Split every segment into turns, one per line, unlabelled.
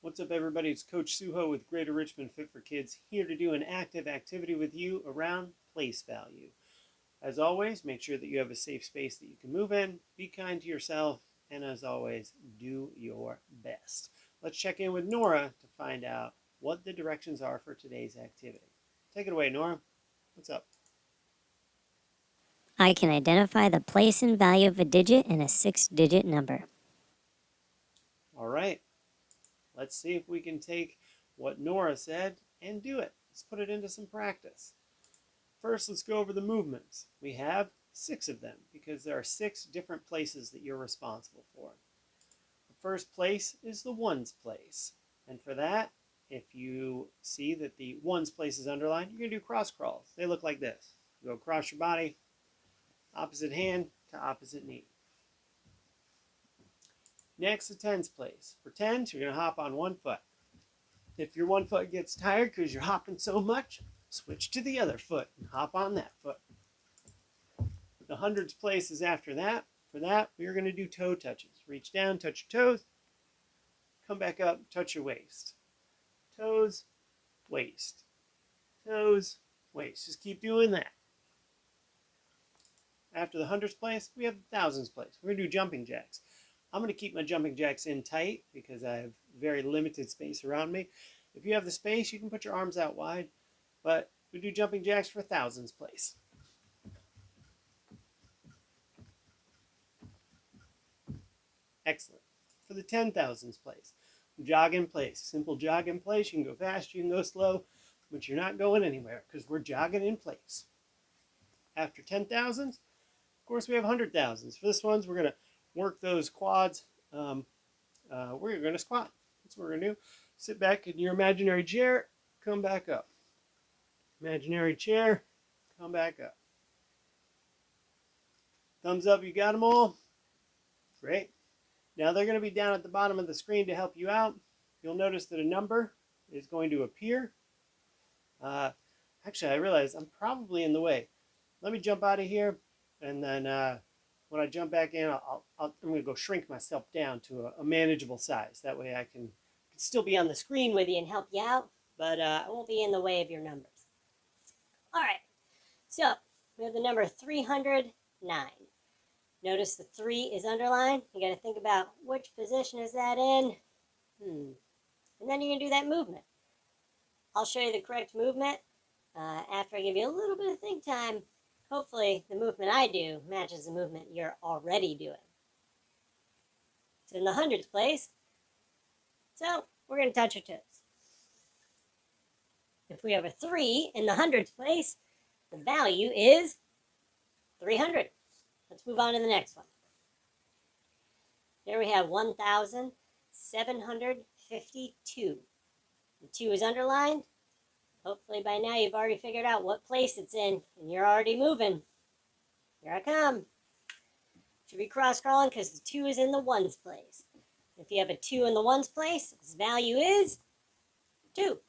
What's up, everybody? It's Coach Suho with Greater Richmond Fit for Kids, here to do an active activity with you around place value. As always, make sure that you have a safe space that you can move in, be kind to yourself, and as always, do your best. Let's check in with Nora to find out what the directions are for today's activity. Take it away, Nora. What's up?
I can identify the place and value of a digit in a 6-digit number.
All right. Let's see if we can take what Nora said and do it. Let's put it into some practice. First, let's go over the movements. We have 6 of them because there are 6 different places that you're responsible for. The first place is the ones place. And for that, if you see that the ones place is underlined, you're going to do cross crawls. They look like this. You go across your body, opposite hand to opposite knee. Next, the tens place. For tens, you're going to hop on one foot. If your one foot gets tired because you're hopping so much, switch to the other foot and hop on that foot. The hundreds place is after that. For that, we're going to do toe touches. Reach down, touch your toes, come back up, touch your waist. Toes, waist. Toes, waist. Just keep doing that. After the hundreds place, we have the thousands place. We're going to do jumping jacks. I'm going to keep my jumping jacks in tight because I have very limited space around me. If you have the space, you can put your arms out wide, but we do jumping jacks for thousands place. Excellent. For the 10,000s place, jog in place. Simple jog in place. You can go fast, you can go slow, but you're not going anywhere because we're jogging in place. After 10,000s, of course, we have 100,000s. For this ones, we're going to work those quads. We're going to squat. That's what we're going to do. Sit back in your imaginary chair, come back up. Imaginary chair, come back up. Thumbs up, you got them all? Great. Now they're going to be down at the bottom of the screen to help you out. You'll notice that a number is going to appear. Actually, I realize I'm probably in the way. Let me jump out of here, and then when I jump back in, I'm going to go shrink myself down to a manageable size. That way I can still be on the screen with you and help you out, but I won't be in the way of your numbers. All right, so we have the number 309. Notice the 3 is underlined. You got to think about which position is that in. And then you're going to do that movement. I'll show you the correct movement after I give you a little bit of think time. Hopefully the movement I do matches the movement you're already doing. It's in the hundreds place. So we're going to touch our toes. If we have a 3 in the hundreds place, the value is 300. Let's move on to the next one. There we have 1,752. The 2 is underlined. Hopefully by now you've already figured out what place it's in, and you're already moving. Here I come. Should be cross-crawling because the 2 is in the ones place. If you have a 2 in the ones place, its value is 2.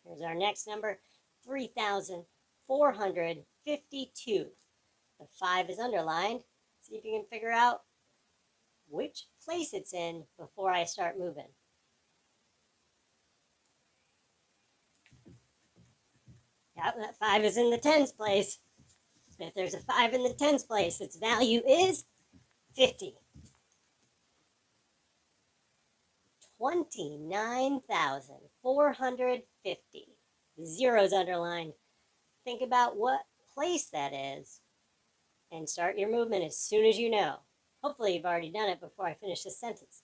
Here's our next number, 3,452. The 5 is underlined. See if you can figure out which place it's in before I start moving. Yep, that 5 is in the tens place. If there's a 5 in the tens place, its value is 50. 29,450. The 0 is underlined. Think about what place that is and start your movement as soon as you know. Hopefully you've already done it before I finish this sentence.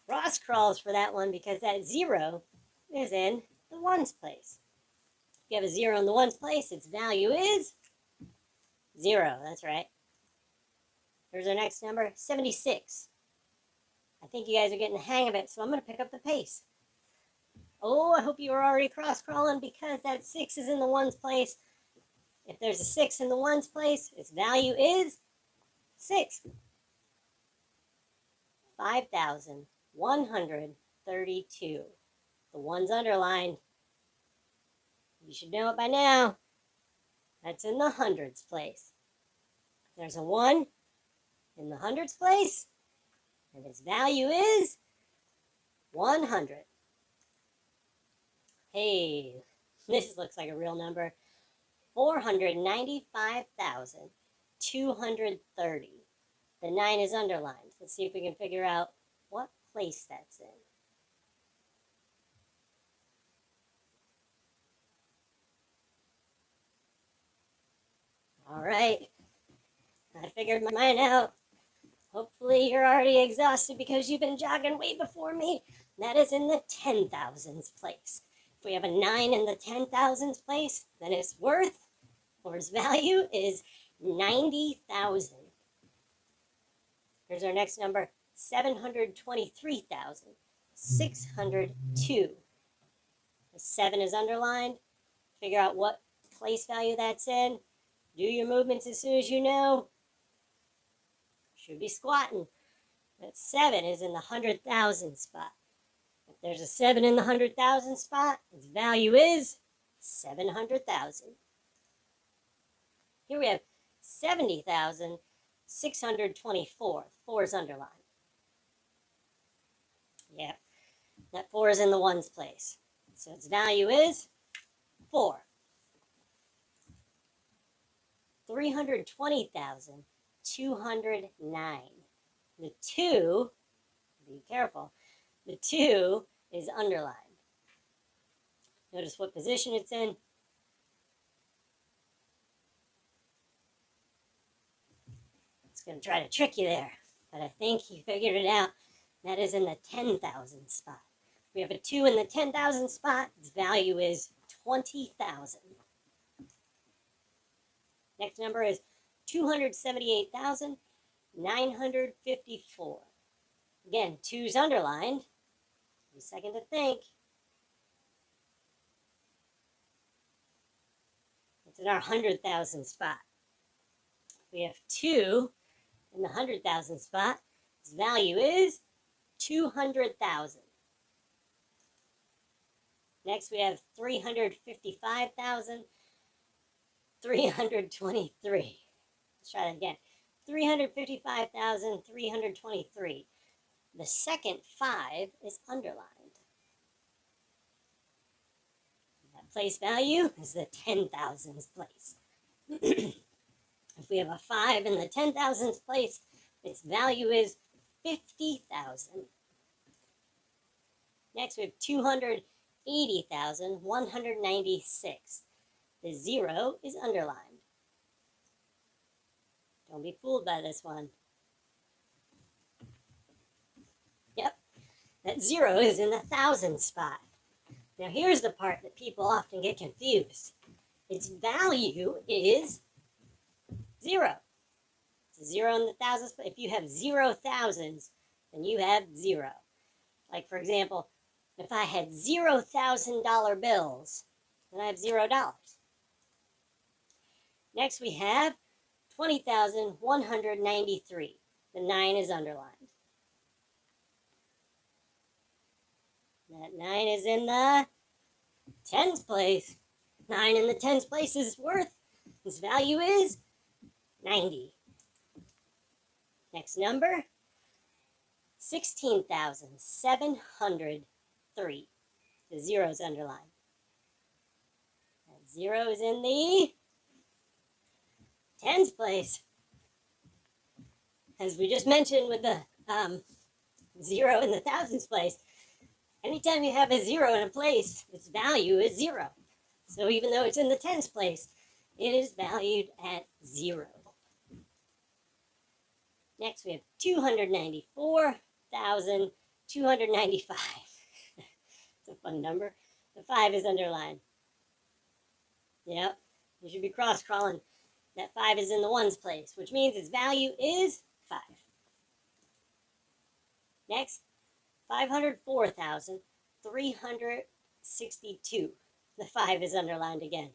Cross crawls for that one because that 0 is in the ones place. If you have a 0 in the ones place, its value is 0. That's right. Here's our next number, 76. I think you guys are getting the hang of it, so I'm going to pick up the pace. Oh, I hope you were already cross-crawling because that 6 is in the ones place. If there's a 6 in the ones place, its value is 6. 5,132. The 1's underlined. You should know it by now. That's in the hundreds place. There's a 1 in the hundreds place.
And its value is 100. Hey, this looks like a real number. 495,230. The 9 is underlined. Let's see if we can figure out what place that's in. All right, I figured mine out. Hopefully you're already exhausted because you've been jogging way before me. That is in the 10,000s place. If we have a 9 in the 10,000s place, then its worth or its value is 90,000. Here's our next number, 723,602. The 7 is underlined. Figure out what place value that's in. Do your movements as soon as you know. Should be squatting. That 7 is in the 100,000 spot. If there's a 7 in the 100,000 spot, its value is 700,000. Here we have 70,624. 4 is underlined. Yeah, that 4 is in the ones place. So its value is 4. 320,209. The 2, be careful, the 2 is underlined. Notice what position it's in. It's going to try to trick you there, but I think you figured it out. That is in the 10,000 spot. We have a 2 in the 10,000 spot. Its value is 20,000. Next number is 278,954. Again, 2's underlined. Give me a second to think. It's in our 100,000 spot. We have 2 in the 100,000 spot. Its value is 200,000. Next, we have 355,323. Let's try that again. 355,323. The second 5 is underlined. That place value is the 10,000s place. If we have a 5 in the 10,000s place, its value is 50,000. Next, we have 280,196. The 0 is underlined. Don't be fooled by this one. Yep, that 0 is in the 1,000 spot. Now here's the part that people often get confused. Its value is 0. It's a 0 in the 1,000 spot. If you have 0 thousands, then you have 0. Like for example, if I had $0,000 bills, then I have $0. Next we have 20,193. The 9 is underlined. That 9 is in the tens place. 9 in the tens place is worth. Its value is 90. Next number, 16,703. The 0 is underlined. That 0 is in the tens place. As we just mentioned with the 0 in the thousands place, anytime you have a 0 in a place, its value is 0. So even though it's in the tens place, it is valued at 0. Next, we have 294,295. It's a fun number. The 5 is underlined. Yep, you should be cross-crawling. That 5 is in the ones place, which means its value is 5. Next, 504,362. The 5 is underlined again.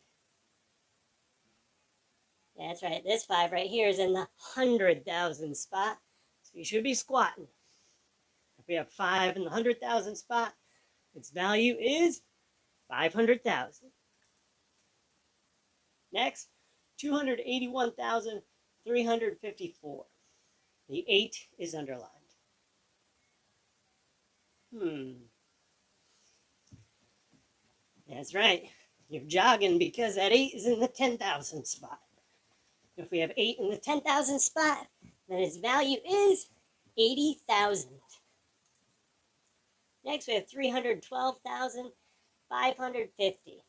That's right, this 5 right here is in the 100,000 spot, so you should be squatting. If we have 5 in the 100,000 spot, its value is 500,000. Next, 281,354. The 8 is underlined. That's right. You're jogging because that 8 is in the 10,000 spot. If we have 8 in the 10,000 spot, then its value is 80,000. Next, we have 312,550.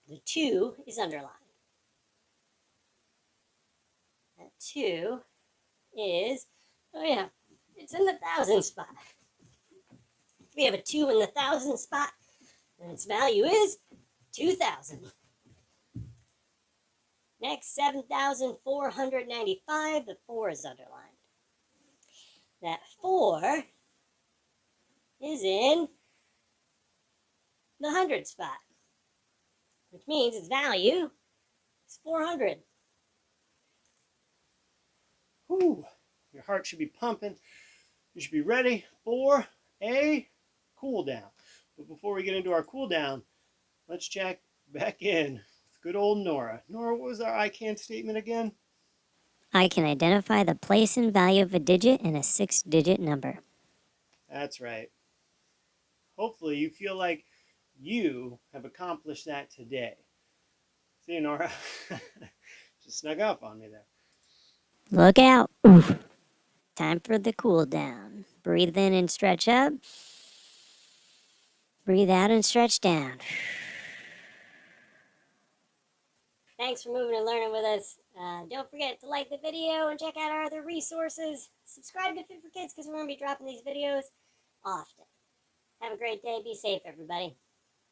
The 2 is underlined. That 2 is, oh yeah, it's in the 1,000 spot. If we have a 2 in the 1,000 spot, then its value is 2,000. Next, 7,495, the 4 is underlined. That 4 is in the 100 spot, which means its value is 400.
Whew. Your heart should be pumping. You should be ready for a cool down. But before we get into our cool down, let's check back in with good old Nora. Nora, what was our I can statement again?
I can identify the place and value of a digit in a 6-digit number.
That's right. Hopefully you feel like you have accomplished that today. See, Nora? Just snuck up on me there.
Look out. Oof. Time for the cool down. Breathe in and stretch up. Breathe out and stretch down.
Thanks for moving and learning with us. Don't forget to like the video and check out our other resources. Subscribe to Fit for Kids because we're going to be dropping these videos often. Have a great day. Be safe, everybody.